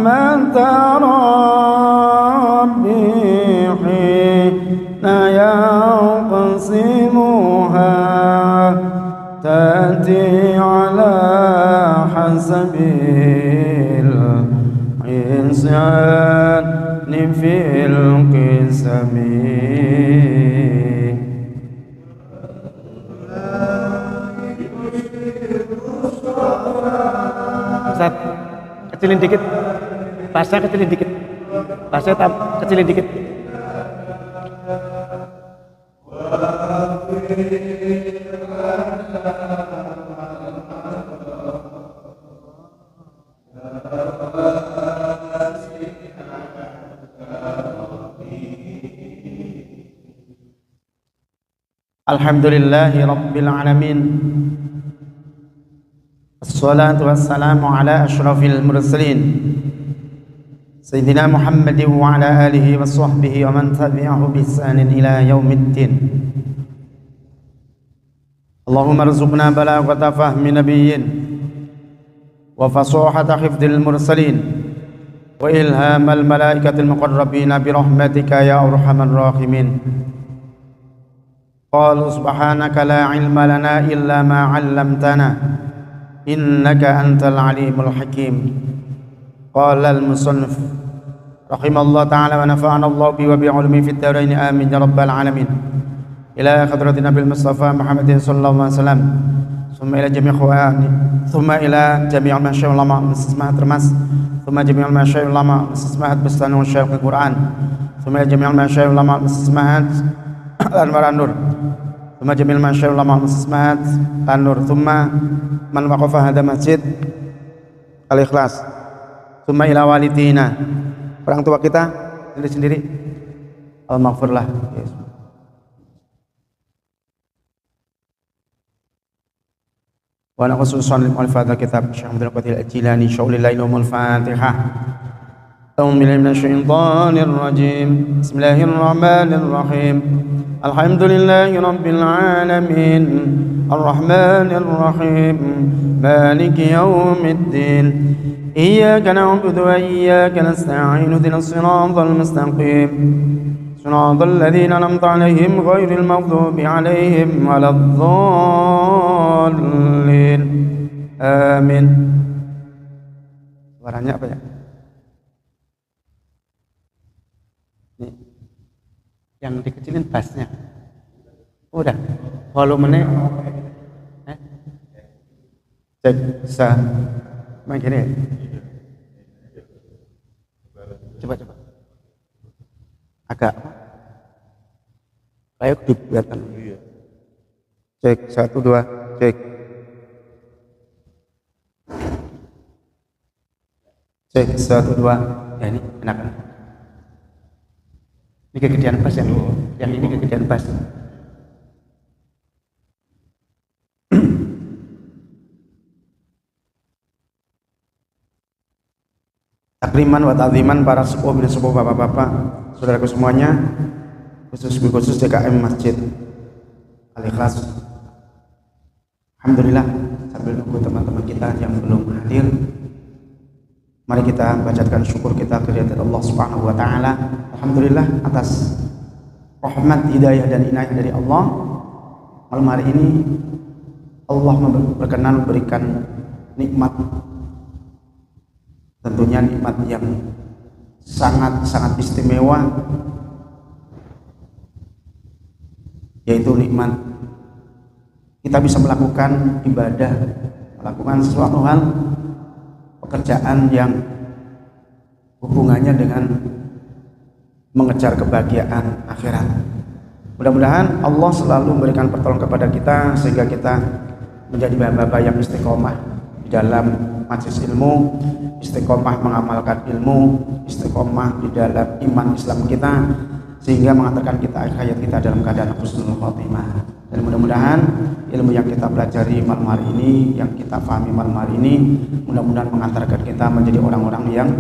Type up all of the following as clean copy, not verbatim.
رحمة ربي حين يقسمها تأتي على حسب الإنسان في القسم. Ustaz, kecilin dikit, bassnya kecilin dikit, bassnya kecilin dikit. Alhamdulillahi Rabbil Alamin. Assalatu wassalamu ala ashrafil mursalin Sayyidina Muhammadin wa ala alihi wa sahbihi wa man tabi'ahu bi ihsanin ila yaumiddin. Allahumma arzuqna balaghata fahmi nabiyyin wa fasahata hifdzil mursalin wa ilhamal malaikatil muqarrabin bi rahmatika ya arhamar rahimin. Qalu subhanaka la ilma lana illa ma 'allamtana innaka antal alimul hakim. Qala al-musannif rahimallahu ta'ala wa nafa'ana Allah bi wa bi 'ulumi fid dharain amin ya rabbal alamin. Ila hadratin Nabil Mustafa Muhammadin sallallahu alaihi wasallam, thumma ila jami' ikhwani, thumma ila jami' al-masyayikh ulama mustasmahat Termas, thumma jami' al-masyayikh ulama mustasmahat Bustan wa Syekh Al-Qur'an, thumma ila jami' al-masyayikh ulama mustasmahat Anwar An-Nur, thumma jami' al-masyayikh ulama mustasmahat An-Nur, thumma man waqafa hadha masjid Al-Ikhlas, thumma ila walidina, orang tua kita sendiri-sendiri, al-maghfirlah. Yes. Wa ana khususan lil mu'allif kitab Syekh Abdul Qadir Al-Jilani Syaulillahi Lumul Fatihah. A'udzu billahi minasyaitonir rajim. Bismillahirrahmanirrahim. Alhamdulillahi rabbil alamin. Arrahmanir rahim. Maliki yaumiddin. Iyyaka na'budu wa iyyaka nasta'in. Ihdinas siratal mustaqim. Siratal ladzina an'amta 'alaihim ghairil maghdubi 'alaihim waladdallin. Amin. Suaranya apa ya? Nih. Yang dikecilin bassnya. Udah. Volumenya cek bisa main gini ya? Coba agak kayak dibuatkan. Cek 1 2 cek. Cek 1 2. Ya ini enak. Ini kegedean bass yang ini kegedean bass. Takriman wa ta'ziman para sepuh bin sepuh bapak-bapak, saudaraku semuanya, khusus DKM Masjid Al-Ikhlas. Alhamdulillah, sambil nunggu teman-teman kita yang belum hadir, mari kita panjatkan syukur kita kehadirat Allah Subhanahu wa taala. Alhamdulillah atas rahmat, hidayah dan inayah dari Allah. Malam hari ini Allah berkenan memberikan nikmat, tentunya nikmat yang sangat istimewa, yaitu nikmat kita bisa melakukan ibadah, melakukan sesuatu hal, pekerjaan yang hubungannya dengan mengejar kebahagiaan akhirat. Mudah-mudahan Allah selalu memberikan pertolongan kepada kita sehingga kita menjadi hamba-hamba yang istiqomah di dalam majelis ilmu, istiqomah mengamalkan ilmu, istiqomah di dalam iman Islam kita, sehingga mengantarkan kita akhir hayat kita dalam keadaan husnul khotimah. Dan mudah-mudahan ilmu yang kita pelajari malam hari ini, yang kita pahami malam hari ini, mudah-mudahan mengantarkan kita menjadi orang-orang yang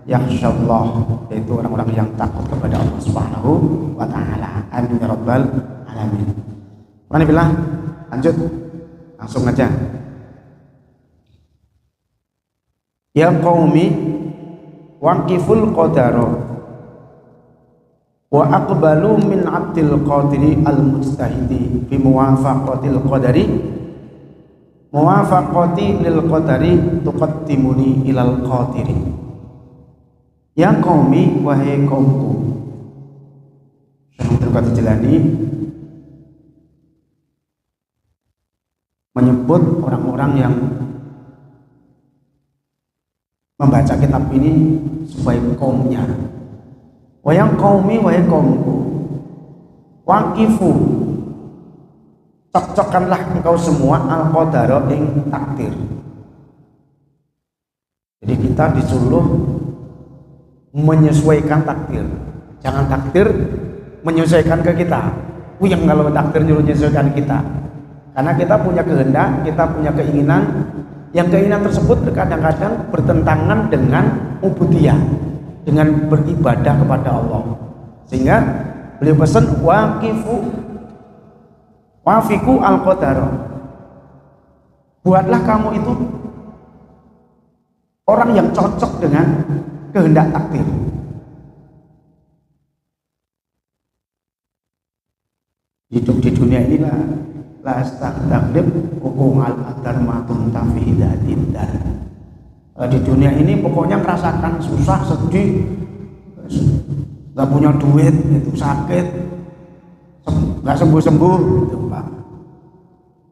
yakhsyallah, yaitu orang-orang yang takut kepada Allah Subhanahu wa taala. Amin ya rabbal alamin. Alhamdulillah, lanjut langsung aja. Ya qaumi, waqiful qadara wa aqbalu min abdil qadiri al mujtahidi bi muwafaqatil qadari muwafaqati lil qadari tuqaddimuni ilal qadiri. Ya qaumi, wahai kaumku. Syekh Abdul Jilani menyebut orang-orang yang membaca kitab ini sebagai kaumnya. Wayang qaumi, wahai kaumku, waqifu, cocokkanlah engkau semua al-qadara ing takdir. Jadi kita disuruh menyesuaikan takdir. Jangan takdir menyesuaikan ke kita. Yang kalau takdir nyuruh menyesuaikan kita. Karena kita punya kehendak, kita punya keinginan, yang keinginan tersebut kadang-kadang bertentangan dengan ubudiyah, dengan beribadah kepada Allah. Sehingga beliau pesan wafiku al-qadara, buatlah kamu itu orang yang cocok dengan kehendak takdir. Hidup di dunia ini la astaqdib uqal adarmatun tafidatinda. Di dunia ini pokoknya merasakan susah, sedih, nggak punya duit, itu sakit, nggak sembuh-sembuh gitu Pak.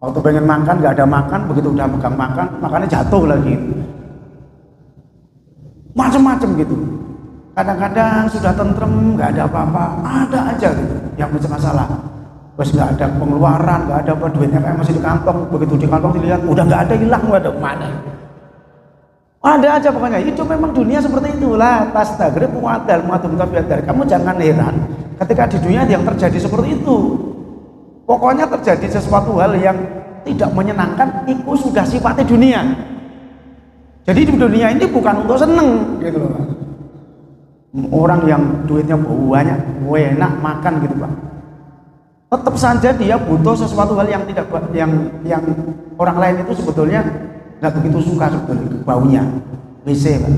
Waktu pengen makan nggak ada makan, begitu udah pegang makan, makannya jatuh lagi. Macam-macam gitu. Kadang-kadang sudah tentrem, nggak ada apa-apa, ada aja gitu yang masalah. Terus nggak ada pengeluaran, nggak ada apa, duitnya kayak masih di kantong. Begitu di kantong dilihat, udah nggak ada, hilang, nggak ada mana. Ada aja pokoknya. Itu memang dunia seperti itulah. Tastagrib mu'adal mu'adum tabiadar. Kamu jangan heran ketika di dunia yang terjadi seperti itu. Pokoknya terjadi sesuatu hal yang tidak menyenangkan, itu sudah sifatnya dunia. Jadi di dunia ini bukan untuk seneng gitu loh. Orang yang duitnya banyak, enak makan gitu Pak, tetap saja dia butuh sesuatu hal yang tidak yang orang lain itu sebetulnya nggak begitu suka sebetulnya, baunya WC Pak.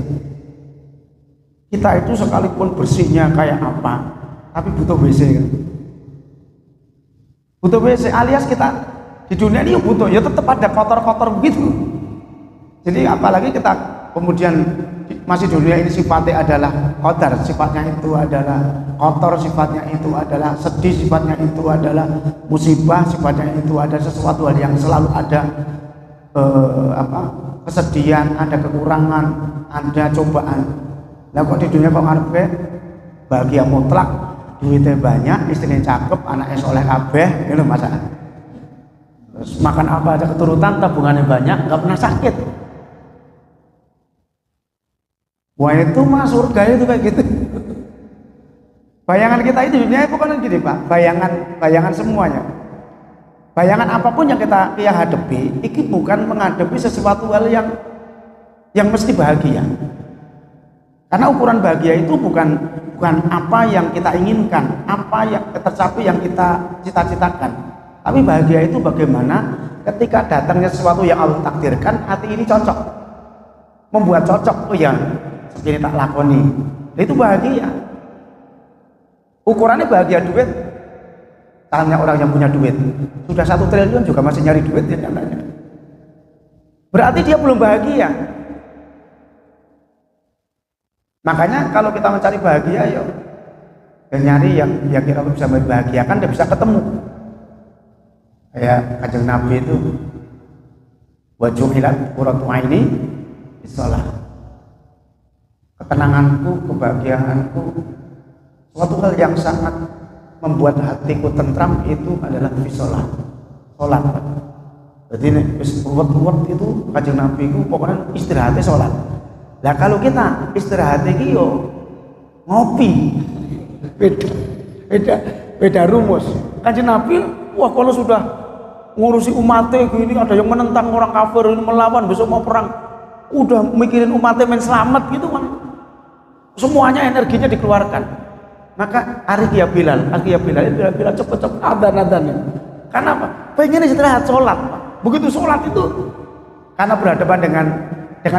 Kita itu sekalipun bersihnya kayak apa, tapi butuh WC kan? Butuh WC, alias kita di dunia ini butuh, ya tetap ada kotor-kotor begitu. Jadi apalagi kita kemudian masih dunia ini sifatnya adalah qadar, sifatnya itu adalah kotor, sifatnya itu adalah sedih, sifatnya itu adalah musibah, sifatnya itu ada sesuatu hal yang selalu ada kesedihan, ada kekurangan, ada cobaan. Nah kok di dunia kok ngarepe bahagia mutlak, duitnya banyak, istrinya cakep, anaknya soleh kabeh, itu masalah. Terus makan apa aja keturutan, tabungannya banyak, nggak pernah sakit. Wah itu mah surga itu kayak gitu. Bayangan kita itu dunia itu kan gini Pak, bayangan semuanya. Bayangan apapun yang kita hadapi, ini bukan menghadapi sesuatu hal yang mesti bahagia. Karena ukuran bahagia itu bukan apa yang kita inginkan, apa yang tercapai yang kita cita-citakan. Tapi bahagia itu bagaimana ketika datangnya sesuatu yang Allah takdirkan, hati ini cocok, membuat cocok. Oh ya, segini tak lakoni, itu bahagia. Ukurannya bahagia duit. Tanya orang yang punya duit, sudah 1 triliun juga masih nyari duit ya katanya. Berarti dia belum bahagia. Makanya kalau kita mencari bahagia, ya nyari yang kira bisa membahagiakan, dia bisa ketemu. Kayak Kanjeng Nabi itu, wajuhilat qurratu aini bisalah. Ketenanganku, kebahagiaanku, suatu hal yang sangat membuat hatiku tentram itu adalah sholat. Jadi ruwet-ruwet itu Kanjeng Nabi itu pokoknya istirahatnya sholat. Nah kalau kita istirahatnya yo ngopi, beda rumus. Kanjeng Nabi, wah kalau sudah ngurusi umatnya gini, ada yang menentang orang kafir ini melawan, besok mau perang, udah mikirin umatnya main selamat gitu kan, semuanya energinya dikeluarkan. Maka Ariyah Bilal cepet-cepet adzan. Karena apa? Pengen istirahat sholat Pak. Begitu sholat itu karena berhadapan dengan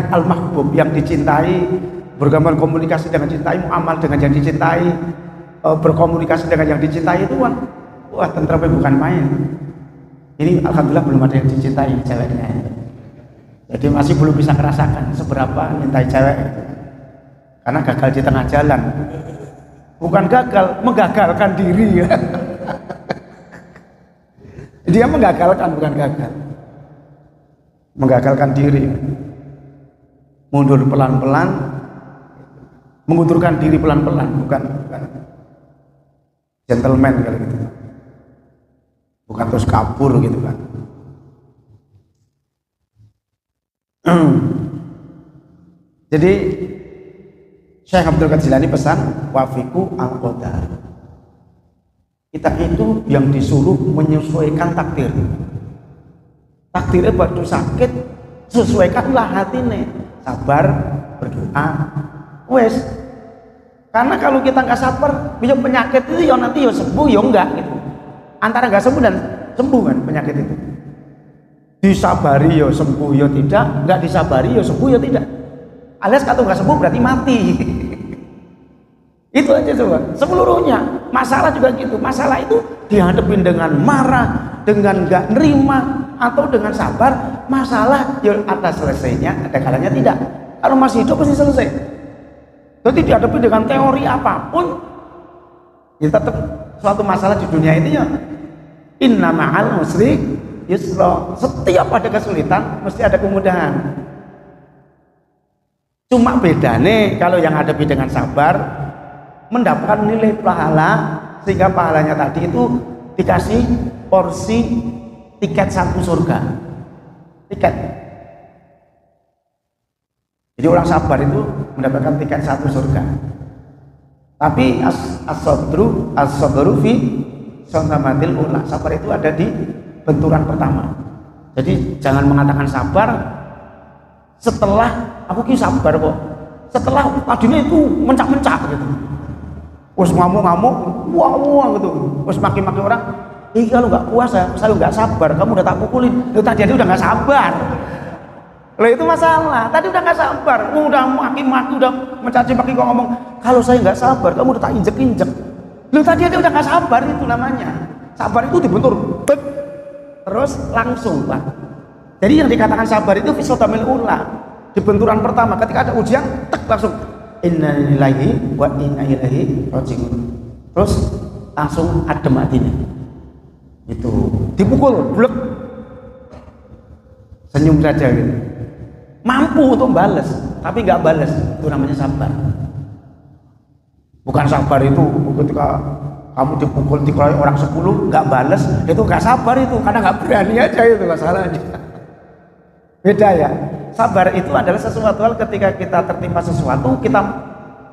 al-mahbub yang dicintai, berkomunikasi dengan cintai, amal dengan yang dicintai, berkomunikasi dengan yang dicintai itu kan, wah tentremnya bukan main. Ini alhamdulillah belum ada yang dicintai ceweknya. Jadi masih belum bisa merasakan seberapa cintai cewek. Karena gagal di tengah jalan. Bukan gagal, menggagalkan diri. Dia menggagalkan, bukan gagal. Menggagalkan diri. Mundur pelan-pelan, mengundurkan diri pelan-pelan, bukan gentleman kali gitu. Bukan terus kabur gitu kan. Jadi Syekh Abdul Qadir Jilani pesan wafiku al-qadar. Kita itu yang disuruh menyesuaikan takdir. Takdirnya batu sakit, sesuaikanlah hatine. Sabar, berdoa, wes. Karena kalau kita nggak sabar, bisa penyakit itu ya nanti ya sembuh ya enggak gitu. Antara nggak sembuh dan sembuh kan penyakit itu. Disabari ya sembuh ya tidak, nggak disabari ya sembuh ya tidak. Alias kalau nggak sembuh berarti mati. Itu aja coba. Seluruhnya masalah juga gitu. Masalah itu dihadapin dengan marah, dengan nggak nerima, atau dengan sabar. Masalah ya ada selesainya, ada kalanya tidak. Kalau masih hidup pasti selesai. Jadi dihadapi dengan teori apapun, ya tetap suatu masalah di dunia ini ya. Inna ma'al usri yusra. Setiap ada kesulitan mesti ada kemudahan. Cuma bedanya kalau yang hadapi dengan sabar mendapatkan nilai pahala, sehingga pahalanya tadi itu dikasih porsi tiket satu surga. Tiket. Jadi orang sabar itu mendapatkan tiket satu surga. Tapi as-sabru fi syantamatil ula. Sabar itu ada di benturan pertama. Jadi jangan mengatakan sabar setelah aku ki sabar kok. Setelah tadinya itu mencak-mencak gitu. Terus ngamuk-ngamuk, wah gitu. Terus maki-maki orang, kalau nggak puasa, saya nggak sabar, kamu udah tak pukulin. Tadi udah nggak sabar. Lah itu masalah. Tadi udah nggak sabar, udah maki-maki, udah mencaci maki, kok ngomong, kalau saya nggak sabar, kamu udah tak injek-injek. Lu tadi udah nggak sabar, itu namanya. Sabar itu dibentur, terus langsung Pak. Jadi yang dikatakan sabar itu fisotamil ula. Di benturan pertama, ketika ada ujian, tek langsung. Inna lillahi wa inna ilaihi raji'un. Terus langsung adem hatinya. Itu dipukul, blek. Senyum saja gitu. Mampu untuk balas, tapi nggak balas. Itu namanya sabar. Bukan sabar itu ketika kamu dipukul dikeroyok orang 10 nggak balas, itu nggak sabar itu, karena nggak berani aja itu masalahnya. Beda ya. Sabar itu adalah sesuatu hal ketika kita tertimpa sesuatu, kita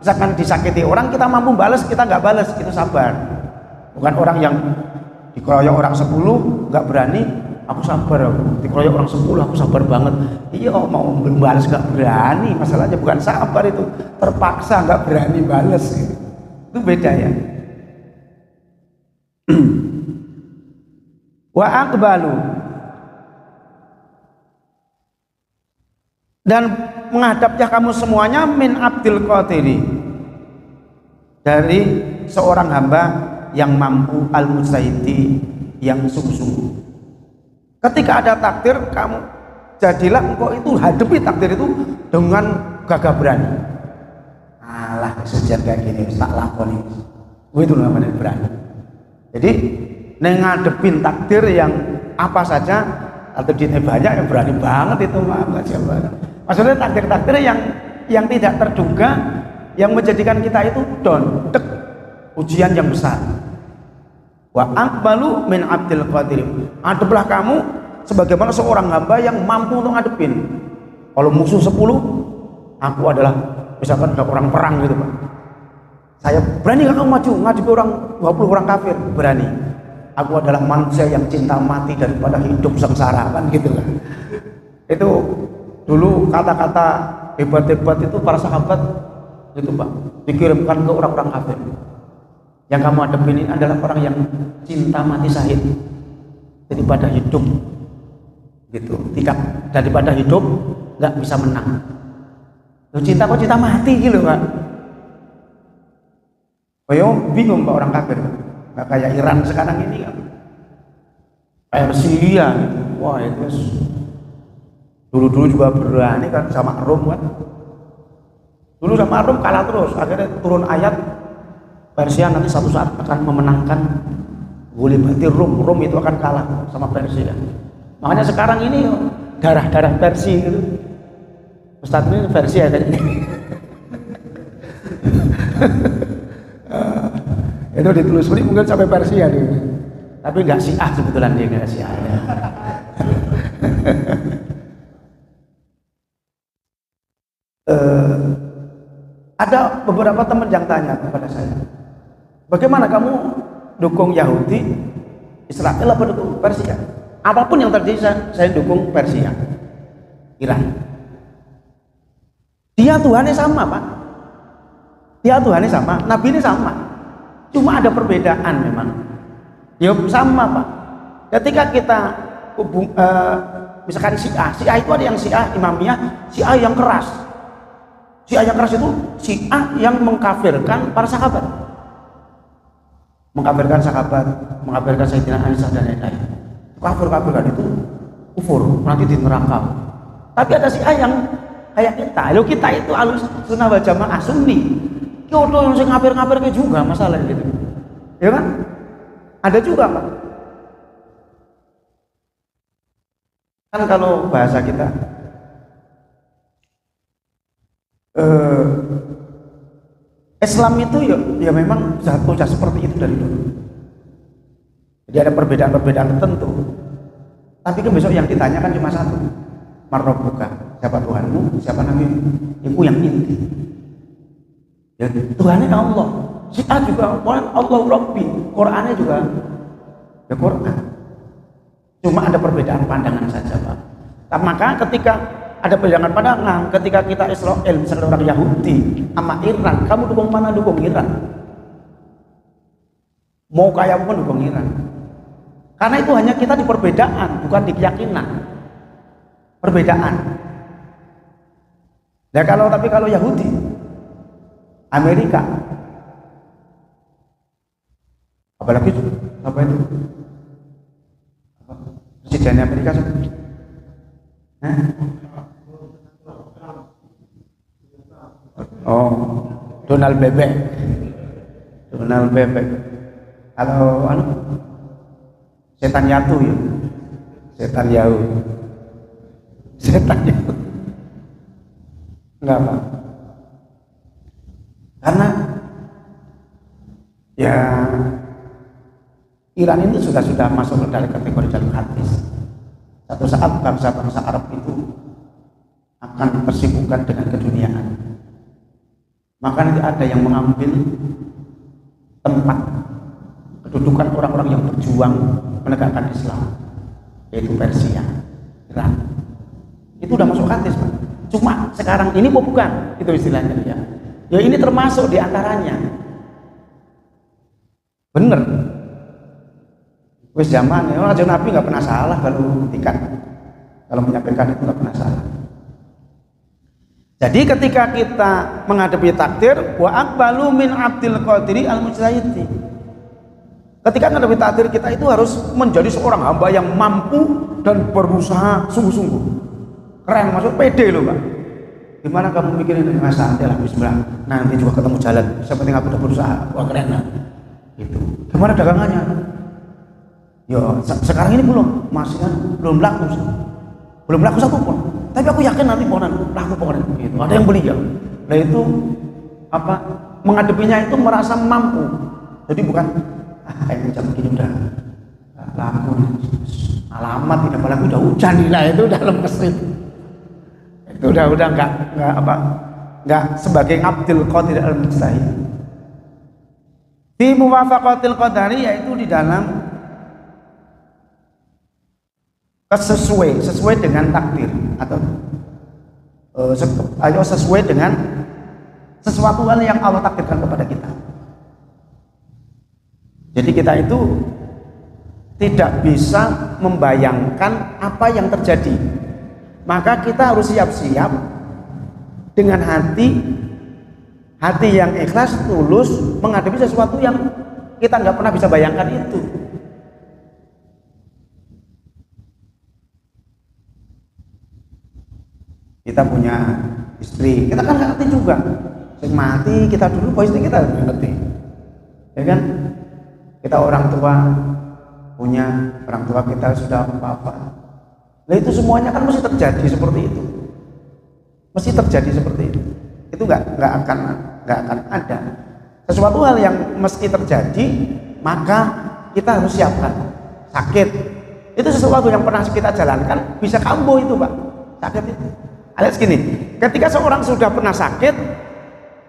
misalkan disakiti orang, kita mampu balas, kita nggak balas, itu sabar. Bukan orang yang dikeroyok orang 10 nggak berani, aku sabar, dikeroyok orang 10 aku sabar banget. Iya, mau balas nggak berani, masalahnya bukan sabar itu, terpaksa nggak berani balas gitu. Itu beda ya. Wa aqbalu, dan menghadapnya kamu semuanya min abdil qadiri, dari seorang hamba yang mampu, al mujtahidi, yang sungguh-sungguh. Ketika ada takdir, kamu jadilah engkau itu hadapi takdir itu dengan gagah berani. Alah kesucian kayak gini tak lakoni, itu namanya berani. Jadi ngadepin takdir yang apa saja, atau duitnya banyak, yang berani banget itu mah siapa. Maksudnya takdir-takdir yang tidak terduga, yang menjadikan kita itu down, ujian yang besar. Wa aqbalu min abdil qadir. Hadaplah kamu sebagaimana seorang hamba yang mampu untuk ngadepin. Kalau musuh 10, aku adalah misalkan ada orang perang gitu Pak. Saya berani nggak kamu maju ngadepi orang 20 orang kafir? Berani. Aku adalah manusia yang cinta mati daripada hidup sengsara, kan gitu kan. Itu dulu kata-kata hebat-hebat itu para sahabat itu Pak, dikirimkan ke orang-orang kafir. Yang kamu hadapin ini adalah orang yang cinta mati syahid daripada hidup gitu. Daripada hidup nggak bisa menang. Loh, cinta kok cinta mati gitu Pak. Bingung Pak orang kafir. Nggak kayak Iran sekarang ini kan. Persia gitu. Wah itu dulu juga berani kan sama Rom kan. Dulu sama Rom kalah terus, akhirnya turun ayat Persia nanti satu saat akan memenangkan, boleh berarti Rom itu akan kalah sama Persia. Makanya sekarang ini darah Persia gitu. Ustadz ini Persia kan ini. Itu ditelusuri mungkin sampai Persia dia. Tapi nggak Syiah sebetulnya, dia nggak Syiah. Ada beberapa teman yang tanya kepada saya, bagaimana kamu dukung Yahudi, Israel apa dukung Persia? Apapun yang terjadi saya dukung Persia, Iran. Dia Tuhannya sama Pak, dia Tuhannya sama, Nabi ini sama, cuma ada perbedaan memang. Ya sama Pak. Ketika kita misalkan Syiah itu ada yang Syiah Imamiyah, Syiah yang keras. Syiah yang keras itu Syiah yang mengkafirkan para sahabat, mengkafirkan Sayyidina Aisyah dan lain-lain. Kafir-kafirkan itu kufur, nanti di neraka. Tapi ada Syiah yang kayak kita. Lalu kita itu Ahlussunnah wal Jamaah Sunni. Kyoto yang saya ngafir-ngafir juga masalah gitu. Ya kan? Ada juga Pak. Kan kalau bahasa kita Islam itu ya memang sudah seperti itu dari dulu. Jadi ada perbedaan-perbedaan tertentu. Tapi kan besok yang ditanyakan cuma satu. Marrobuka, siapa Tuhanmu, siapa Nabimu? Itu yang inti. Ya, Tuhannya Allah. Syiah juga Allah Rabbi, Qurannya juga ya Quran. Cuma ada perbedaan pandangan saja Pak. Maka ketika ada perbedaan pandangan, ketika kita Israel misalnya orang Yahudi sama Iran, kamu dukung mana? Dukung Iran. Mau kayak pun dukung Iran. Karena itu hanya kita di perbedaan, bukan di keyakinan. Perbedaan. Nah kalau Yahudi, Amerika, apalagi apa itu? Presiden Amerika Donald Bebek. Kalau setan Yatu ya, setan Yahu, enggak Pak. Karena ya Iran itu sudah masuk ke dalam kategori jalur hadis. Satu saat bangsa-bangsa Arab itu akan tersibukkan dengan keduniaan. Maka nanti ada yang mengambil tempat kedudukan orang-orang yang berjuang menegakkan Islam, yaitu Persia, Iran. Itu udah masuk hadis Pak. Cuma sekarang ini bukan, itu istilahnya ya. Ya ini termasuk diantaranya. Bener. Wis zaman ya, Raja Nabi nggak pernah salah kalau menyampaikan itu nggak pernah salah. Jadi ketika kita menghadapi takdir, wa aqbalu min abdil qadiri al mujtahidi. Ketika menghadapi takdir kita itu harus menjadi seorang hamba yang mampu dan berusaha sungguh-sungguh. Keren, maksud pede loh Pak. Gimana kamu mikirin ini? Santai lah, bismillah. Nanti juga ketemu jalan. Yang penting aku udah berusaha. Wah keren lah. Gitu. Gimana dagangannya? Ya sekarang ini masih kan belum laku satu pun. Tapi aku yakin nanti laku pokoknya. Gitu. Ada yang beli ya. Nah itu apa? Menghadapinya itu merasa mampu. Jadi bukan kayak jam begini udah laku. Alamat tidak laku udah hujan nih. Nah itu udah lemes itu. Itu udah enggak sebagai abdul qadir al-mujtahid. Di muwafaqatil qadari yaitu di dalam sesuai dengan takdir atau sesuai dengan sesuatu hal yang Allah takdirkan kepada kita. Jadi kita itu tidak bisa membayangkan apa yang terjadi. Maka kita harus siap-siap dengan hati yang ikhlas, tulus menghadapi sesuatu yang kita nggak pernah bisa bayangkan itu. Kita punya istri, kita kan nggak ngerti juga. Sing mati kita dulu, istri kita nggak ngerti, ya kan? Kita orang tua kita sudah apa-apa. Nah itu semuanya kan mesti terjadi seperti itu, mesti terjadi seperti itu. Itu nggak akan ada sesuatu hal yang mesti terjadi, maka kita harus siapkan. Sakit itu sesuatu yang pernah kita jalankan, bisa kambuh itu Pak, sakit itu. Alias gini, ketika seorang sudah pernah sakit,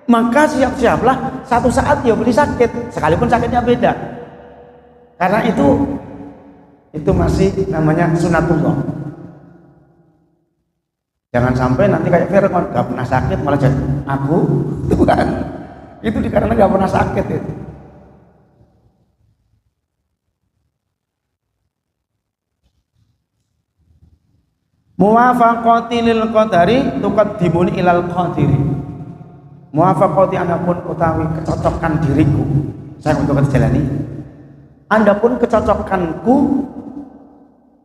maka siap-siaplah satu saat dia beli sakit, sekalipun sakitnya beda. Karena itu masih namanya sunatullah. Jangan sampai nanti kayak Fir'aun, gak pernah sakit malah jadi aku, itu kan? Itu dikarenakan gak pernah sakit itu. Muwafaqati lil qadari tuqaddimuni ilal qadiri. Muwafaqati anapun utawi kecocokan diriku saya untuk menjalani. Andapun kecocokanku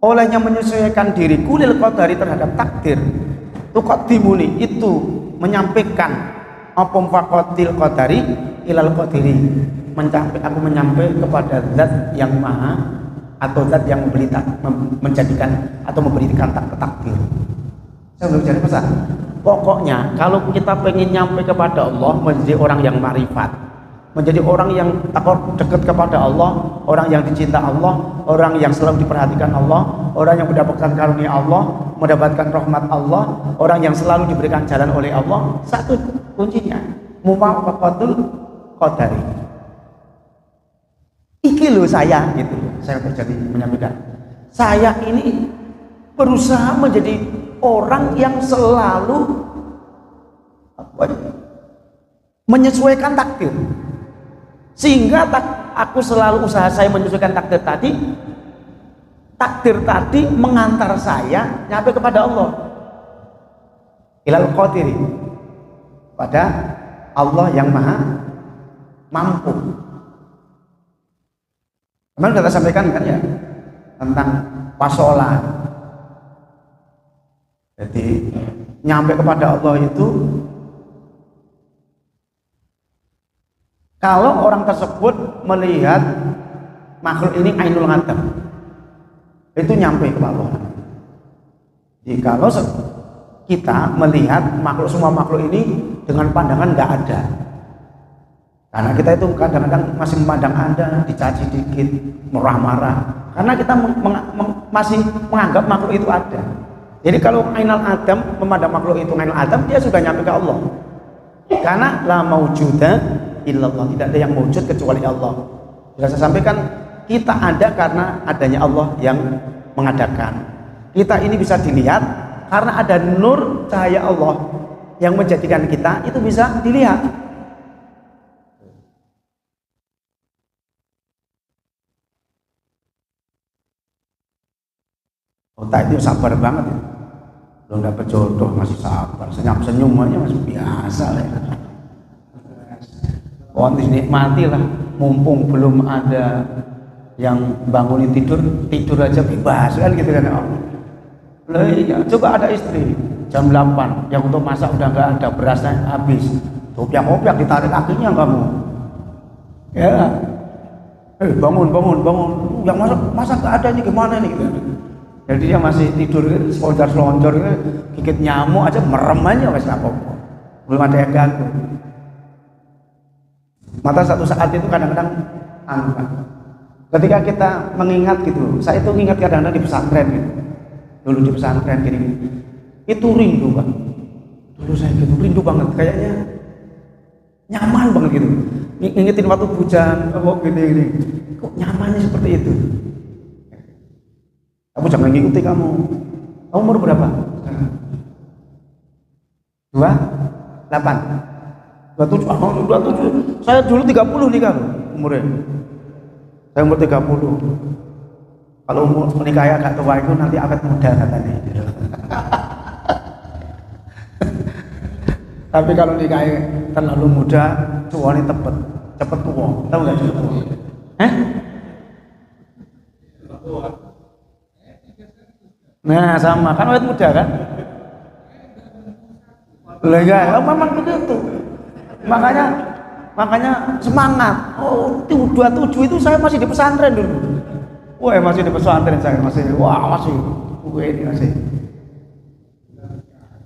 olehnya menyesuaikan diriku lil qadari terhadap takdir. Tuqaddimuni itu menyampaikan apa faqatil qadari ilal qadiri. Aku menyampai kepada zat yang maha atau zat yang menjadikan atau memberikan takdir. Saya belum jadi pesan. Pokoknya kalau kita pengen nyampe kepada Allah, menjadi orang yang marifat, menjadi orang yang takut dekat kepada Allah, orang yang dicinta Allah, orang yang selalu diperhatikan Allah, orang yang mendapatkan karunia Allah, mendapatkan rahmat Allah, orang yang selalu diberikan jalan oleh Allah. Satu kuncinya muwafaqatul qadari. Iki loh saya gitu. Saya terjadi menyampaikan, saya ini berusaha menjadi orang yang selalu menyesuaikan takdir, sehingga aku selalu usaha saya menyesuaikan takdir tadi mengantar saya nyampe kepada Allah, ilal qadiri, pada Allah yang maha mampu. Kemarin kita sampaikan kan ya tentang wasola. Jadi nyampe kepada Allah itu kalau orang tersebut melihat makhluk ini ainul adam, itu nyampe kepada Allah. Jadi kalau kita melihat semua makhluk ini dengan pandangan nggak ada, karena kita itu kadang-kadang masih memandang Anda, dicaci dikit, marah-marah, karena kita masih menganggap makhluk itu ada. Jadi kalau ainul adam memandang makhluk itu ainul adam, dia sudah nyampe ke Allah. Karena la maujuda illallah, tidak ada yang wujud kecuali Allah. Sudah saya sampaikan, kita ada karena adanya Allah yang mengadakan. Kita ini bisa dilihat karena ada nur cahaya Allah yang menjadikan kita itu bisa dilihat. Otak itu sabar banget ya. Belum dapat jodoh masih sabar, senyum aja masih biasa lah ya. Nikmati lah, mumpung belum ada yang bangunin tidur aja bebas kan gitu kan. Loh iya, coba ada istri jam 8 yang untuk masak udah nggak ada, berasnya habis, kopiak ditarik kakinya kamu ya, bangun yang masak nggak ada, ini gimana nih gitu. Jadi dia masih tidur selonjor gigit nyamuk aja, merem aja wes apa-apa, belum ada yang ganggu. Maka satu saat itu kadang-kadang ketika kita mengingat gitu, saya itu ingat kadang-kadang di pesantren gitu. Dulu di pesantren gini, itu rindu Pak. Dulu saya gitu rindu banget, kayaknya nyaman banget gitu. Ngingetin waktu bujang, kok gini, kok nyamannya seperti itu. Kamu jangan ngikuti kamu. Kamu umur berapa? 27. Saya dulu 30 nih kan umurnya. Saya umur 30. Kalau umur menikah agak tua itu nanti awet muda katanya. Tapi kalau nikahi terlalu muda, cuane cepet tua. Tahu nggak cepet tua? Eh? Nah sama, kan awet muda kan? Lah ya, memang begitu. Makanya semangat. Oh, 27 itu saya masih di pesantren dulu. Wah, masih di pesantren saya masih. Wah, masih. Ini masih.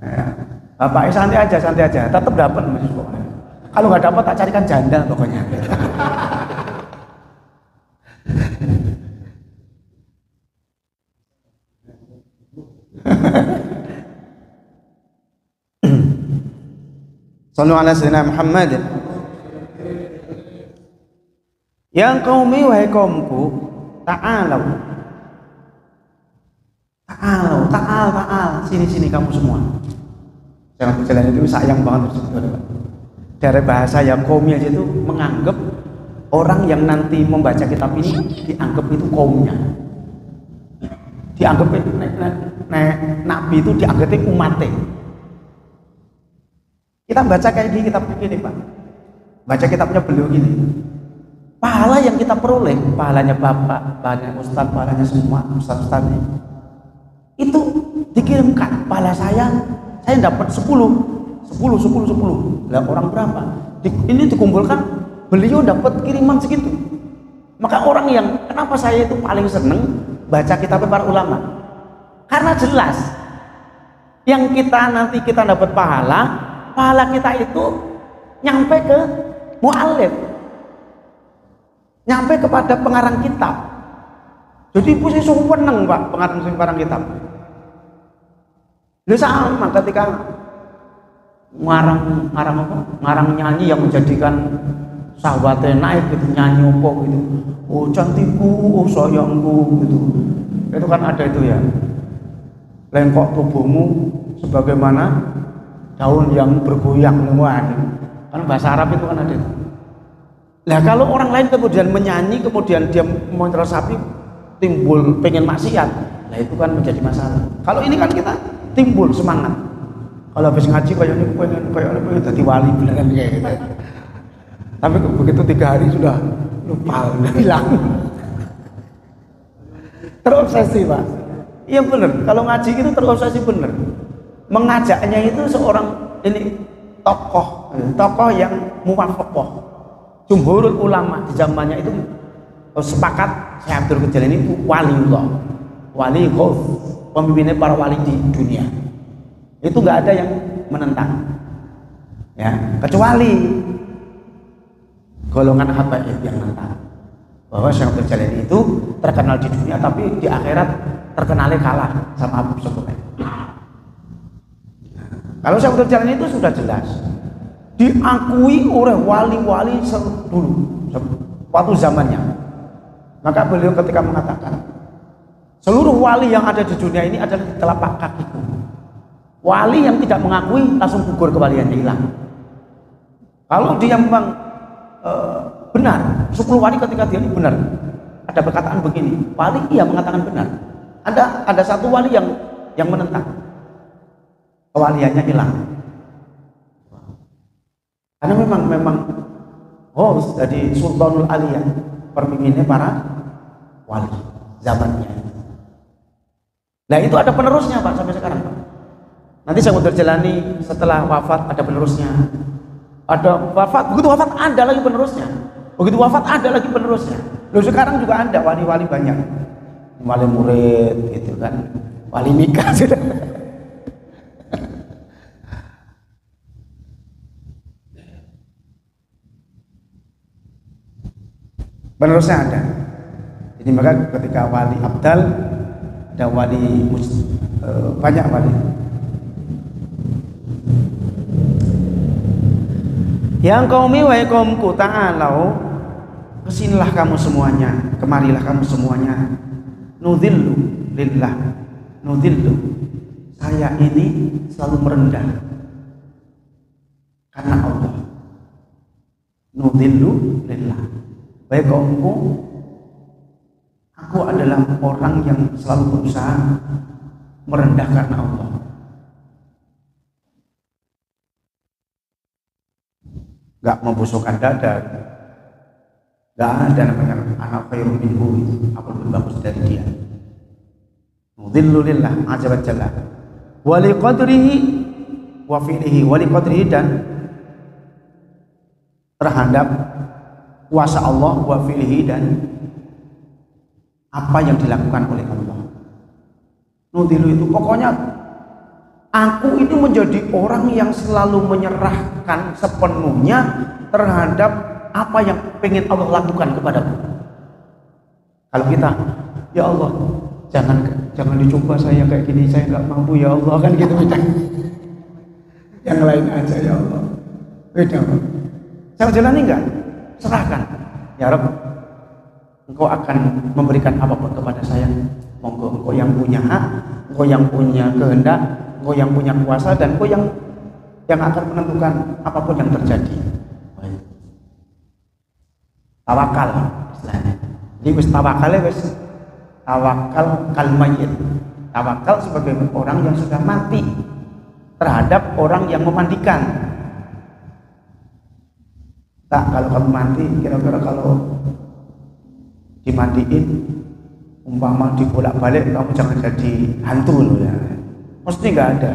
Ya. Bapak santai aja, tetap dapat masih pokoknya. Kalau nggak dapat tak carikan janda pokoknya. Sallu ala sayyidina Muhammad. Yang qaumi wahai kaumku, ta'alau. Ta'al. Sini kamu semua. Jangan berjalan itu sayang banget dari bahasa yang qaumi aja itu menganggap orang yang nanti membaca kitab ini dianggap itu kaumnya. Dianggap Nabi itu dianggapnya umatnya. Kita baca kayak di kitab ini Pak, baca kitabnya beliau gini, pahala yang kita peroleh, pahalanya bapak, pahalanya ustadz, pahalanya semua ustadz ini, itu dikirimkan, pahala saya dapat 10. Lah orang berapa? Ini dikumpulkan, beliau dapat kiriman segitu. Maka orang yang, kenapa saya itu paling seneng baca kitab para ulama? Karena jelas, yang nanti kita dapat pahala kita itu nyampe ke mu'alif, nyampe kepada pengarang kitab. Jadi posisi seneng Pak pengarang kitab. Lu sama ketika ngarang nyanyi yang menjadikan sahabatnya naik gitu, nyanyi apa gitu, oh cantikku, oh sayangku gitu. Itu kan ada itu ya, lengkok tubuhmu sebagaimana daun yang bergoyang kan bahasa Arab itu kan ada. Nah kalau orang lain kemudian menyanyi, kemudian dia meresapi timbul pengen maksiat, nah itu kan menjadi masalah. Kalau ini kan kita timbul semangat. Kalau habis ngaji kayak ini pengen jadi wali beneran kayak gitu. Tapi begitu 3 hari sudah lupa, hilang. Terobsesi Pak. Iya bener. Kalau ngaji itu terobsesi bener. Mengajaknya itu seorang ini tokoh yang muwafaqah. Jumhurul ulama di zamannya itu sepakat Syekh Abdul Qadir ini itu waliullah, wali ghaus, pemimpinnya para wali di dunia. Itu nggak ada yang menentang, ya kecuali golongan habaib yang menentang bahwa Syekh Abdul Qadir itu terkenal di dunia tapi di akhirat terkenalnya kalah sama Abu Sufyan. Kalau Syekh Abdul Jalani itu sudah jelas diakui oleh wali-wali dulu waktu zamannya. Maka beliau ketika mengatakan seluruh wali yang ada di dunia ini adalah di telapak kakiku. Wali yang tidak mengakui langsung gugur kewaliannya, hilang. Kalau dia memang benar, 10 wali ketika dia ini benar, ada perkataan begini, wali ia mengatakan benar. Ada satu wali yang menentang, kewaliannya hilang. Karena memang jadi Sultanul Aliyah, pemimpinnya para wali zamannya. Nah itu ada penerusnya Pak sampai sekarang Pak. Nanti saya Abdul Jalani setelah wafat ada penerusnya. Ada wafat, begitu wafat ada lagi penerusnya. Begitu wafat ada lagi penerusnya. Loh sekarang juga ada wali-wali banyak. Wali murid gitu kan. Wali nikah sudah. Penerusnya ada. Jadi maka ketika wali abdal ada wali banyak wali. Yang qaumi wa qaumku ta'alau, kesinilah kamu semuanya, kemarilah kamu semuanya. Nudhillu lillah. Nudhillu, saya ini selalu merendah karena Allah. Nudhillu lillah. Baik kaumku, aku adalah orang yang selalu berusaha merendah karena Allah. nggak membusukkan dada. Nggak ada namanya anak khairum minhu, aku lebih bagus dari dia. Mudhillulillah azza wa jalla. Wa liqadrihi wa fi'lihi, wa liqadrihi, dan terhadap kuasa Allah, wa fi'lihi, dan apa yang dilakukan oleh Allah. Nudhilu itu pokoknya aku ini menjadi orang yang selalu menyerahkan sepenuhnya terhadap apa yang pengen Allah lakukan kepadaku. Kalau kita, ya Allah, jangan dicoba saya kayak gini, saya nggak mampu ya Allah, kan gitu beda. Yang lain aja ya Allah, beda. Saya jalani enggak? Serahkan. Ya Rabb, Engkau akan memberikan apapun kepada saya. Monggo, Engkau yang punya hak, Engkau yang punya kehendak, Engkau yang punya kuasa, dan Engkau yang akan menentukan apapun yang terjadi. Tawakal istilahnya. Jadi wis tawakal kal mayyit. Tawakal sebagai orang yang sudah mati terhadap orang yang memandikan. Tak, kalau kamu mati, kira-kira kalau dimandiin, umpama dibolak-balik, kamu jangan jadi hantu loh ya. Mesti nggak ada,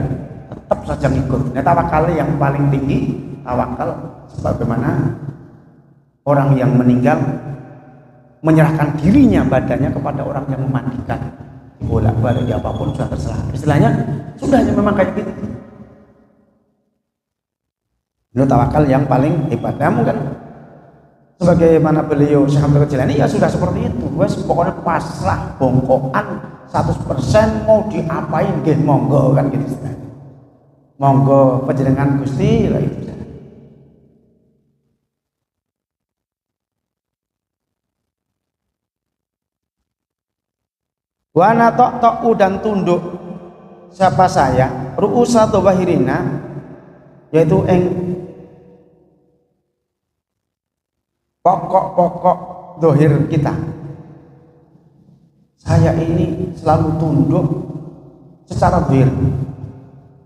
tetap saja ngikut. Nah, tawakal yang paling tinggi, tawakal sebagaimana orang yang meninggal menyerahkan dirinya, badannya kepada orang yang memandikan, dibolak-balik apapun sudah terserah. Istilahnya sudahnya memang kayak gitu. Itu tawakal yang paling hebat. Namun kan sebagaimana beliau Syekh Abdul Jilani ya sudah seperti itu. Wes pokoknya pasrah, bongkokan 100%, mau diapain nggih monggo, kan gitu istilahnya. Monggo panjenengan Gusti lah itu. Wana tok dan tunduk siapa saya ru'usa tawahirina, yaitu pokok-pokok dohir kita. Saya ini selalu tunduk secara dohir.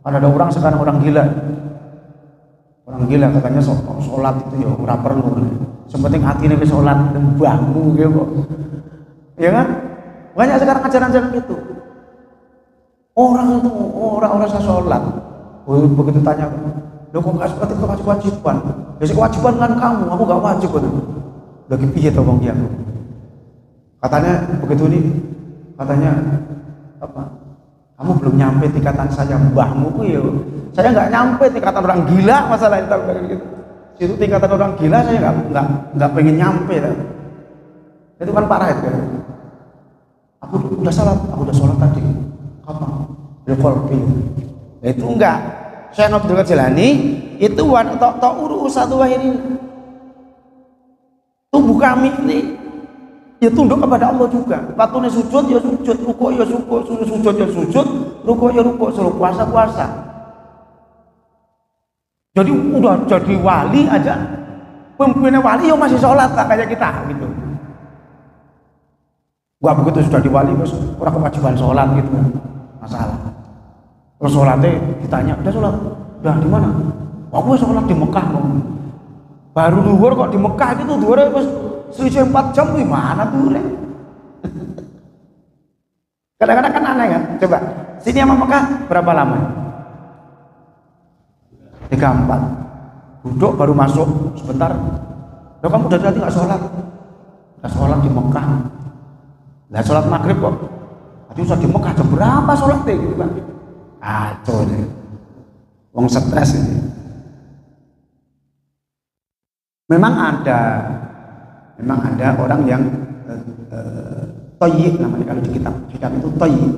Ada orang sekarang orang gila katanya sholat itu ya ora perlu, sepenting hati ini sholat mbahmu gitu, ya kan? Banyak sekarang ajaran-ajaran gitu. Orang itu orang saya sholat, begitu tanya, lo kok nggak seperti kewajiban? Ya kewajiban kan kamu, aku nggak wajib kan? Lagi piye toh bang dia? Katanya begitu nih, katanya apa? Kamu belum nyampe tingkatan saya mbahmu ya. Saya nggak nyampe tingkatan orang gila, masalah itu gitu. Itu tingkatan orang gila saya nggak pengen nyampe. Itu kan parah itu. Aku udah sholat tadi. Kapan? Bilqolbi. Itu enggak. Syekh Abdul Jilani itu wan tok urus satu wahirin. Tubuh kami ini ya tunduk kepada Allah juga. Waktu sujud ya sujud, rukuk ya rukuk, sujud ya sujud, rukuk ya rukuk, suruh puasa. Jadi udah jadi wali aja, pemimpin wali ya masih sholat tak kayak kita gitu. Gua begitu sudah diwali terus orang kewajiban sholat gitu, masalah. Terus sholatnya ditanya, udah sholat? Udah di mana? Aku sholat di Mekah kok. Baru duhur kok di Mekah itu duhurnya pas selisih 4 jam gimana duhurnya? Kadang-kadang kan aneh kan? Coba sini sama Mekah berapa lama? 3-4. Duduk baru masuk sebentar. Loh kamu dari tadi nggak sholat? Udah sholat di Mekah. Lah sholat maghrib kok tadi usah di Mekah jam berapa sholat deh gitu kan? Kacau deh, wong stres ini. Memang ada orang yang toyib namanya kalau di kitab itu toyib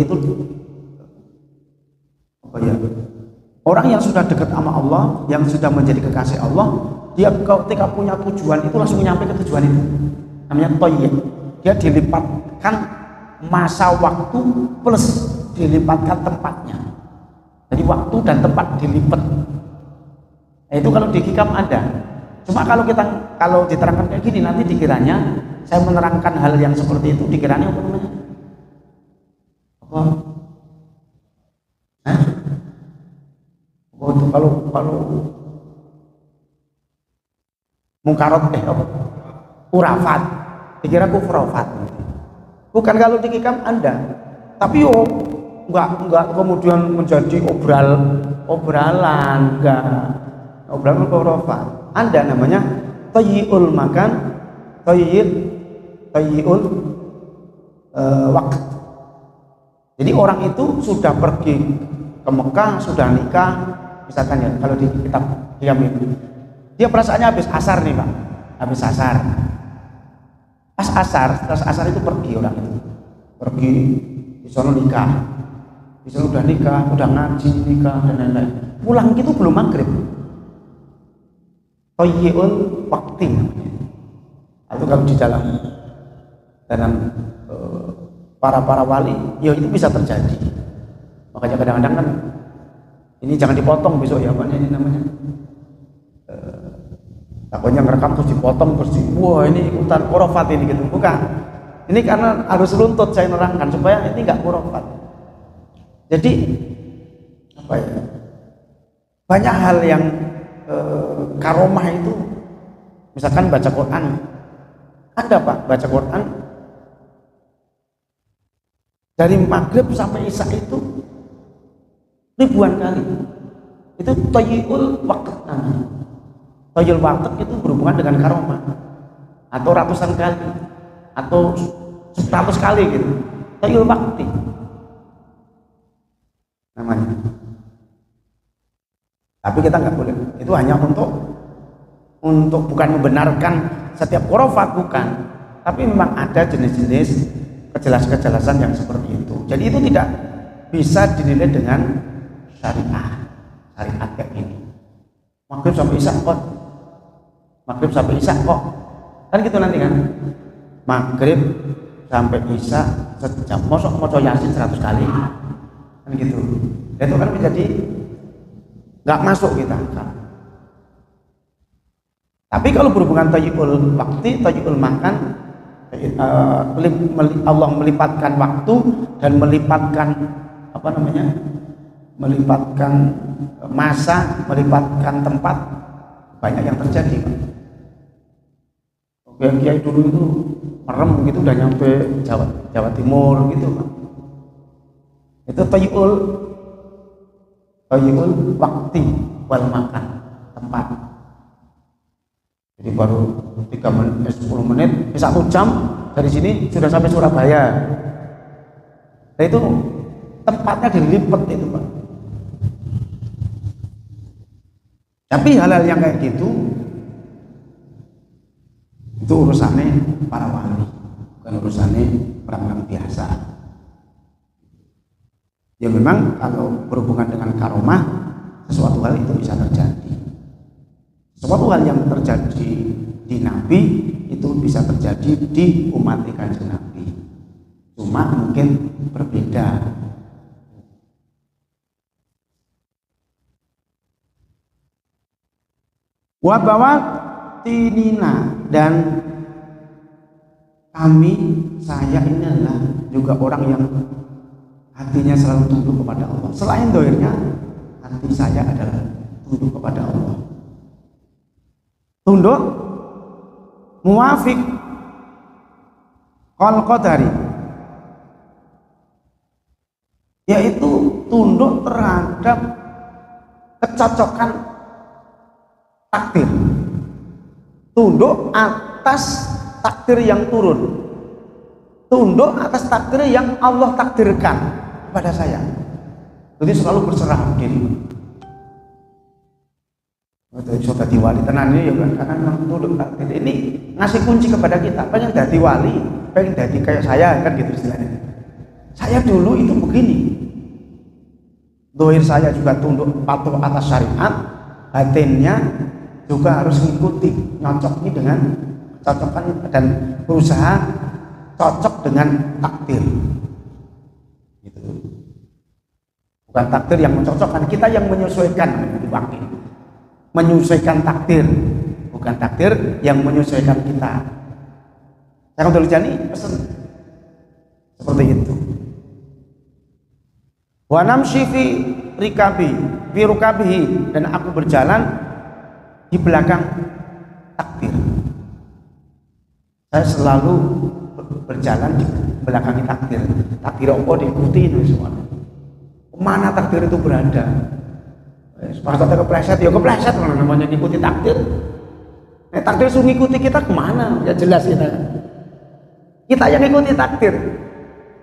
itu apa ya? Orang yang sudah dekat sama Allah, yang sudah menjadi kekasih Allah, dia ketika punya tujuan itu langsung nyampe ke tujuan itu. Namanya toyib. Dia dilipatkan masa waktu plus dilipatkan tempatnya. Jadi waktu dan tempat dilipat. Nah, itu kalau di hikam ada. Cuma kalau diterangkan kayak gini nanti dikiranya saya menerangkan hal yang seperti itu dikiranya apa namanya? Apa? Oh, itu kalau Mungkarat apa? Khurafat. Dikira khurafat. Bukan kalau dikikam Anda. Tapi yo enggak kemudian menjadi obralan, enggak. Obrolan khurafat. Anda namanya tayyi'ul makan, tayyi'ul waqt. Jadi orang itu sudah pergi ke Mekah, sudah nikah, misalkan ya, kalau di kitab Qiyam itu dia perasaannya habis asar nih Pak, habis asar. Pas asar itu pergi orang itu, pergi di sana nikah, di sana udah nikah, udah ngaji, nikah dan lain-lain. Pulang gitu belum maghrib. Tayyi'ul waqti namanya. Itu kalau di dalam para wali, ya itu bisa terjadi. Makanya kadang-kadang kan ini jangan dipotong besok ya, apa ini namanya? Takutnya ngerekam terus dipotong terus wah ini ikutan khurafat ini gitu. Bukan. Ini karena harus runtut saya nerangkan supaya ini enggak khurafat. Jadi apa ya? Banyak hal yang karomah itu, misalkan baca Quran. Ada Pak baca Quran dari maghrib sampai isya itu ribuan kali. Itu tayyi'ul waqt namanya. Tayyi'ul waqt itu berhubungan dengan karomah, atau ratusan kali, atau 100 kali gitu. Tayyi'ul waqti namanya. Tapi kita nggak boleh. Itu hanya untuk bukan membenarkan setiap khurafat, bukan. Tapi memang ada jenis-jenis kejelasan yang seperti itu. Jadi itu tidak bisa dinilai dengan syariat kayak ini. Maghrib sampai isya kok. Kan gitu nanti kan. Maghrib sampai isya sejam. Mosok Yasin 100 kali. Kan gitu. Itu kan menjadi nggak masuk kita. Tapi kalau berhubungan tayyi'ul waqti, tayyi'ul makan, Allah melipatkan waktu dan melipatkan apa namanya, melipatkan masa, melipatkan tempat, banyak yang terjadi. Kiai dulu itu merem gitu udah nyampe Jawa Timur gitu Pak. Itu tayyi'ul waktu wal makan, tempat. Jadi baru 3 menit, 10 menit, 1 jam dari sini sudah sampai Surabaya. Nah itu tempatnya dilipat itu Pak. Tapi hal-hal yang kayak gitu itu urusannya para wali, bukan urusannya orang-orang biasa. Ya memang kalau berhubungan dengan karomah, sesuatu hal itu bisa terjadi. Sesuatu hal yang terjadi di Nabi itu bisa terjadi di umat Kanjeng Nabi. Cuma mungkin berbeda. Wabawat tinina, dan saya ini adalah juga orang yang hatinya selalu tunduk kepada Allah. Selain dohirnya, hati saya adalah tunduk kepada Allah. Tunduk muwafiq qal qadari, yaitu tunduk terhadap kecocokan takdir, tunduk atas takdir yang turun, tunduk atas takdir yang Allah takdirkan kepada saya. Jadi selalu berserah diri. Sudah diwali tenan ya kan, karena memang tunduk takdir ini ngasih kunci kepada kita. Pengen jadi wali, pengen jadi kayak saya kan gitu istilahnya. Saya dulu itu begini, dohir saya juga tunduk patuh atas syariat, batinnya juga harus mengikuti, nyocoki dengan cocokan dan berusaha cocok dengan takdir. Gitu. Bukan takdir yang mencocokkan, kita yang menyesuaikan wakil. Menyesuaikan takdir, bukan takdir yang menyesuaikan kita. Saya Abdul Jani pesan seperti itu. Wa namshi fi rukabihi, dan aku berjalan di belakang takdir. Saya selalu berjalan di belakangi takdir. Takdir apa diikuti itu semua. Mana takdir itu berada? Pas kita kepleset, ya kepleset namanya ngikuti takdir. Takdir suruh ngikuti kita kemana? Ya jelas kita. Kita yang ngikuti takdir.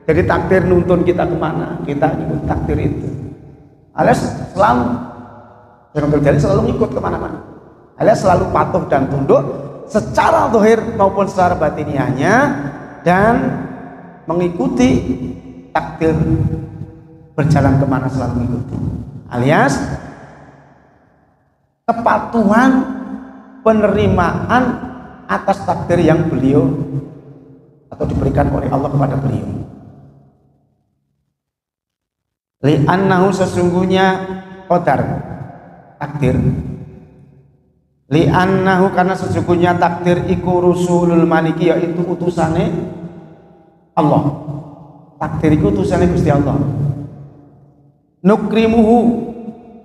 Jadi takdir nuntun kita kemana? Kita ngikuti takdir itu. Alias selalu yang terjadi selalu ngikut kemana-mana. Alias selalu patuh dan tunduk secara zahir maupun secara batiniahnya dan mengikuti takdir, berjalan kemana selalu mengikuti. Alias kepatuhan penerimaan atas takdir yang beliau atau diberikan oleh Allah kepada beliau. Li'annahu sesungguhnya qadar takdir. Li'annahu karena sesungguhnya takdir iku rusulul maliki, yaitu utusane Allah. Takdir iku utusane Gusti Allah. Nukrimuhu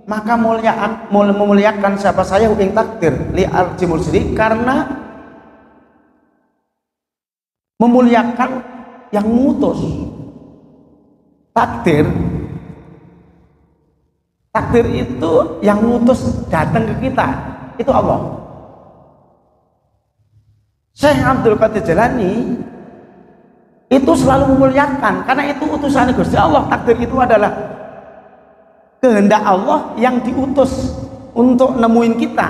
maka memuliakan siapa saya ing takdir li arji mursidi, karena memuliakan yang ngutus. Takdir itu yang ngutus datang ke kita itu Allah. Syekh Abdul Qadir Jailani itu selalu memuliakan karena itu utusan Gusti Allah. Takdir itu adalah kehendak Allah yang diutus untuk nemuin kita.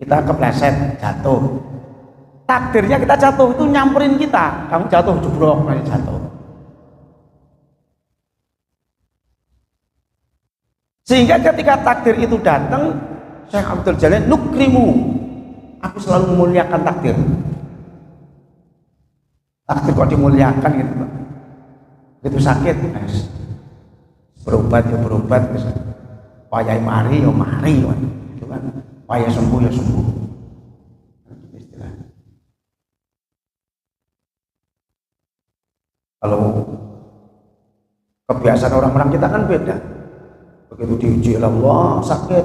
Kita kepleset, jatuh. Takdirnya kita jatuh, itu nyamperin kita. Kamu jatuh, jebrok, jatuh. Sehingga ketika takdir itu datang, Syekh Abdul Jalil nukrimu, aku selalu memuliakan takdir. Takdir kok dimuliakan gitu, Pak. Itu sakit, guys. Berobat ya berobat, guys. Payah mari ya mari, gitu kan. Payah sembuh ya sembuh. Istilah. Kalau kebiasaan orang-orang kita kan beda. Begitu diuji oleh Allah sakit,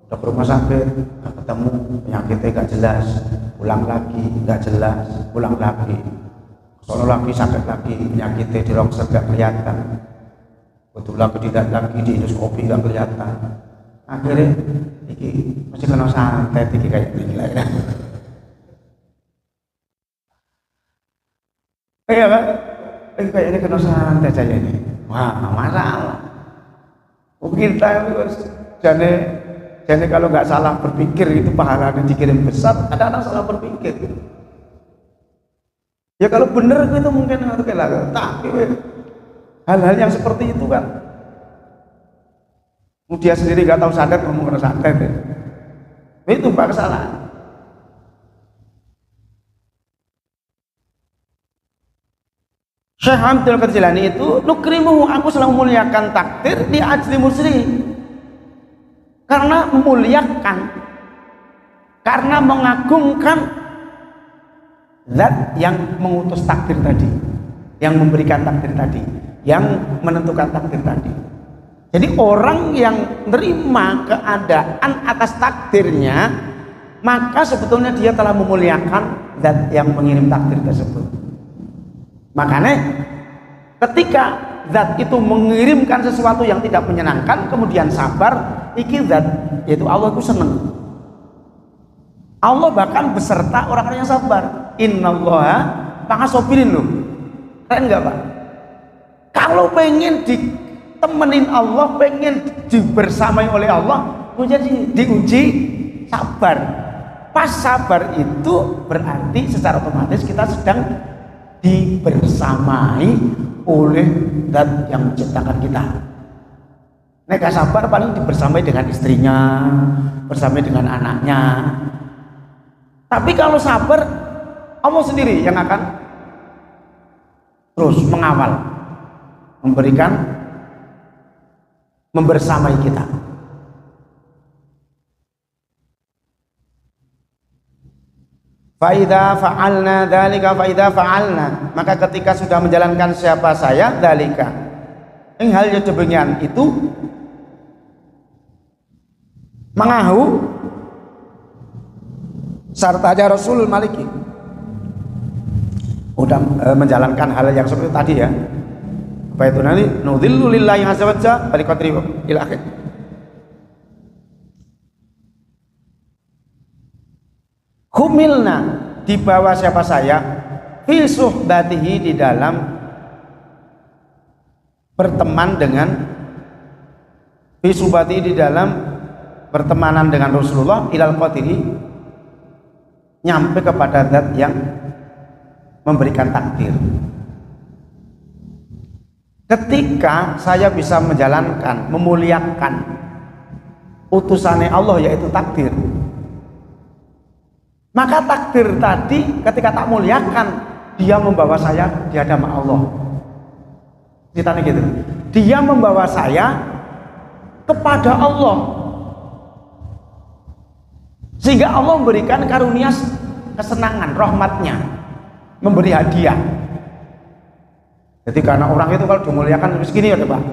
udah ke rumah sakit, nggak ketemu, penyakitnya nggak jelas, pulang lagi nggak jelas, pulang lagi. Soalnya lagi sakit lagi, penyakitnya di rongser gak kelihatan, betul lagi tidak lagi di endoskopi gak kelihatan. Akhirnya ini masih kena santet, ini kayak gini lah ya. Iya kan? Ini kayak ini kena santet aja ini. Wah, masalah. Mungkin kita jadi kalau nggak salah berpikir itu pahalanya dikirim besar. Kadang-kadang salah berpikir. Ya kalau benar itu mungkin harus kayak tapi hal-hal yang seperti itu kan dia sendiri nggak tahu sadar ngomong kena santet ya. Itu pak kesalahan. Syekh Abdul Qadir Jailani itu nukrimuhu, aku selalu memuliakan takdir di ajli musri, karena memuliakan, karena mengagungkan zat yang mengutus takdir tadi, yang memberikan takdir tadi, yang menentukan takdir tadi. Jadi orang yang menerima keadaan atas takdirnya, maka sebetulnya dia telah memuliakan zat yang mengirim takdir tersebut. Makanya ketika zat itu mengirimkan sesuatu yang tidak menyenangkan, kemudian sabar, iki zat yaitu Allah itu senang. Allah bahkan beserta orang-orang yang sabar. Innallaha ma'as-sabirin loh. Keren nggak Pak? Kalau pengen ditemenin Allah, pengen dibersamai oleh Allah, jadi diuji sabar. Pas sabar itu berarti secara otomatis kita sedang dibersamai oleh zat yang menciptakan kita. Nek sabar paling dibersamai dengan istrinya, bersamai dengan anaknya. Tapi kalau sabar, Allah sendiri yang akan terus mengawal, memberikan, membersamai kita. Faida fa'alna dzalika, faida fa'alna, maka ketika sudah menjalankan siapa saya dzalika, ing hal yang demikian itu, mengahu sartanya Rasul Maliki udah menjalankan hal yang seperti tadi ya. Apa itu nanti nudzillu lillahi azza wa jalla balik qadri ila akhir. Humilna, dibawa siapa saya fi suhbatihi, di dalam berteman dengan fi suhbatihi, di dalam bertemanan dengan Rasulullah, ilal qadri, nyampe kepada zat yang memberikan takdir. Ketika saya bisa menjalankan, memuliakan utusannya Allah, yaitu takdir, maka takdir tadi ketika tak muliakan, dia membawa saya di hadapan Allah. Ceritanya gitu, dia membawa saya kepada Allah, sehingga Allah memberikan karunia kesenangan, rahmatnya, memberi hadiah. Jadi karena orang itu kalau dimuliakan terus gini ya Pak,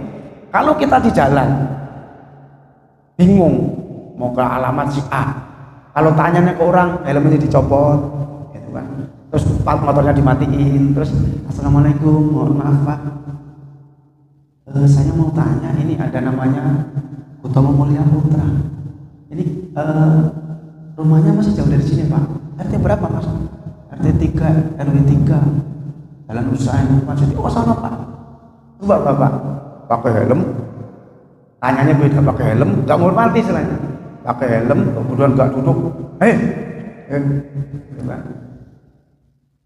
kalau kita di jalan bingung mau ke alamat si A, kalau tanyanya ke orang helmnya dicopot gitu kan, terus motornya dimatiin, terus assalamualaikum, mohon maaf Pak, saya mau tanya, ini ada namanya Utomo Mulia Putra, ini rumahnya masih jauh dari sini Pak, RT berapa Mas? RT 3, RW 3, jalan usaha maksudnya, oh sana Pak. Coba Bapak pakai helm, tanyanya beda, pakai helm gak menghormati selain pakai helm kemudian gak duduk,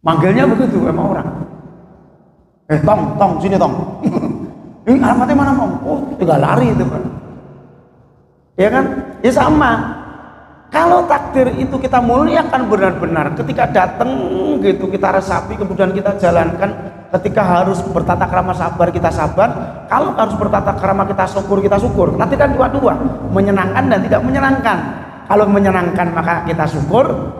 manggilnya begitu emang orang, tong sini tong. Ini alamatnya mana Om? Oh tinggal lari itu kan, ya kan, ya sama. Kalau takdir itu kita muliakan benar-benar, ketika datang gitu kita resapi, kemudian kita jalankan. Ketika harus bertata krama sabar, kita sabar. Kalau harus bertata krama kita syukur. Nanti kan dua-dua, menyenangkan dan tidak menyenangkan. Kalau menyenangkan maka kita syukur,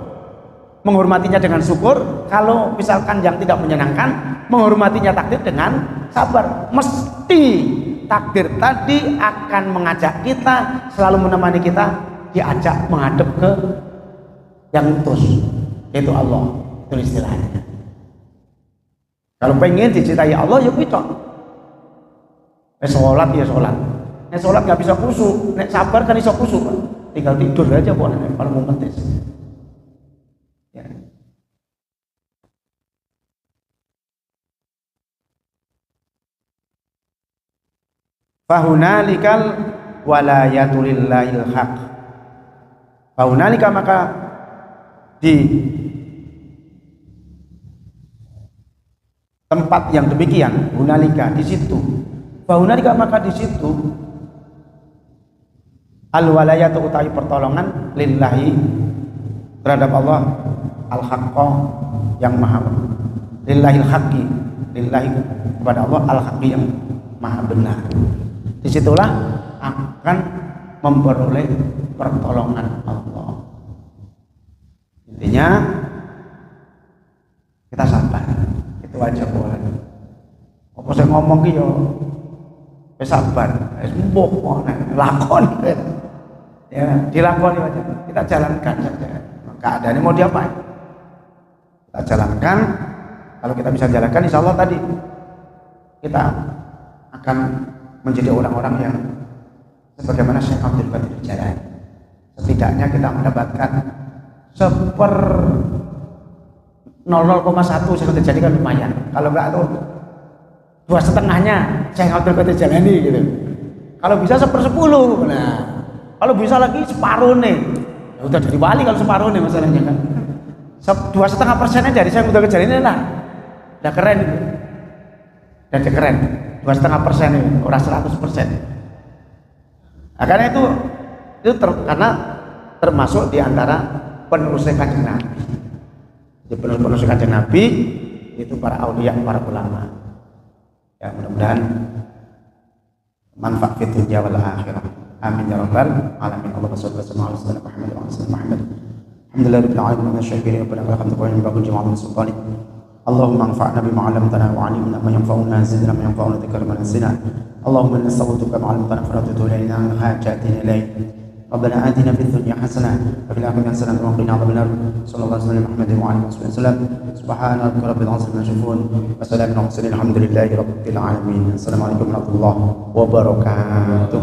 menghormatinya dengan syukur. Kalau misalkan yang tidak menyenangkan, menghormatinya takdir dengan sabar. Mesti takdir tadi akan mengajak kita, selalu menemani kita, diajak menghadap ke yang utus, yaitu Allah. Itu istilahnya. Kalau pengen dicintai Allah ya kita sholat ya sholat, sholat nggak bisa khusyuk, sabar kan bisa khusyuk, tinggal tidur aja boleh kalau mau mentis ya. Fahunalikal walayatulillahil haq. Faunalika, maka di tempat yang demikian, hunalika di situ, faunalika maka di situ, al walayatu utawi pertolongan, lillahi terhadap Allah, al haqqa yang maha, lillahil haqqi, lillahi kepada Allah, al haqqi yang maha benar. Disitulah akan memperoleh pertolongan Allah. Intinya kita sabar, itu aja boleh. Apa saya ngomong ki yo sabar, mbok lakon ya, dilakoni aja. Kita jalankan saja. Keadaannya mau diapain? Kita jalankan. Kalau kita bisa jalankan, insya Allah tadi kita akan menjadi orang-orang yang sebagaimana Syekh Abdul Qadir Jailani. Setidaknya kita mendapatkan 0,1 Syekh Abdul Jailani kan lumayan. Kalau enggak tuh 2,5-nya Syekh Abdul Qadir Jailani gitu. Kalau bisa 1/10. Nah, kalau bisa lagi separuh nih. Ya udah jadi wali kalau separuh nih masalahnya kan. 2,5%-nya dari Syekh Abdul Qadir Jailani lah. Udah keren itu. Dan keren. 2,5% ini, orang 100%. Nah, karena itu karena termasuk diantara penerusnya Kanjeng Nabi. Jadi penerus Kanjeng Nabi itu para aulia, para ulama. Ya mudah-mudahan manfaat fi dunya wal akhirah. Amin ya rabbal alamin. Allahumma shalli ala sayyidina Muhammad wa ala ali Muhammad. Alhamdulillahirabbil alamin wa syukurin wa alhamdulillahi wa jami'al sultani. Allahumma anfa'na bima 'allamtana wa 'allimna ma yanfa'una zidna ma yanfa'una dzikra ma nasina. Allahumma nas'aluka ma 'allamtana fa la tudhilna an hajatina ilayk ربنا آتنا في الدنيا حسنة وفي الآخرة حسنة وقنا عذاب النار صلى الله عليه وسلم محمد وعلى آله وصحبه وسلم سبحان ربك رب العزة عما يصفون وسلام على المرسلين الحمد لله رب العالمين السلام عليكم ورحمة الله وبركاته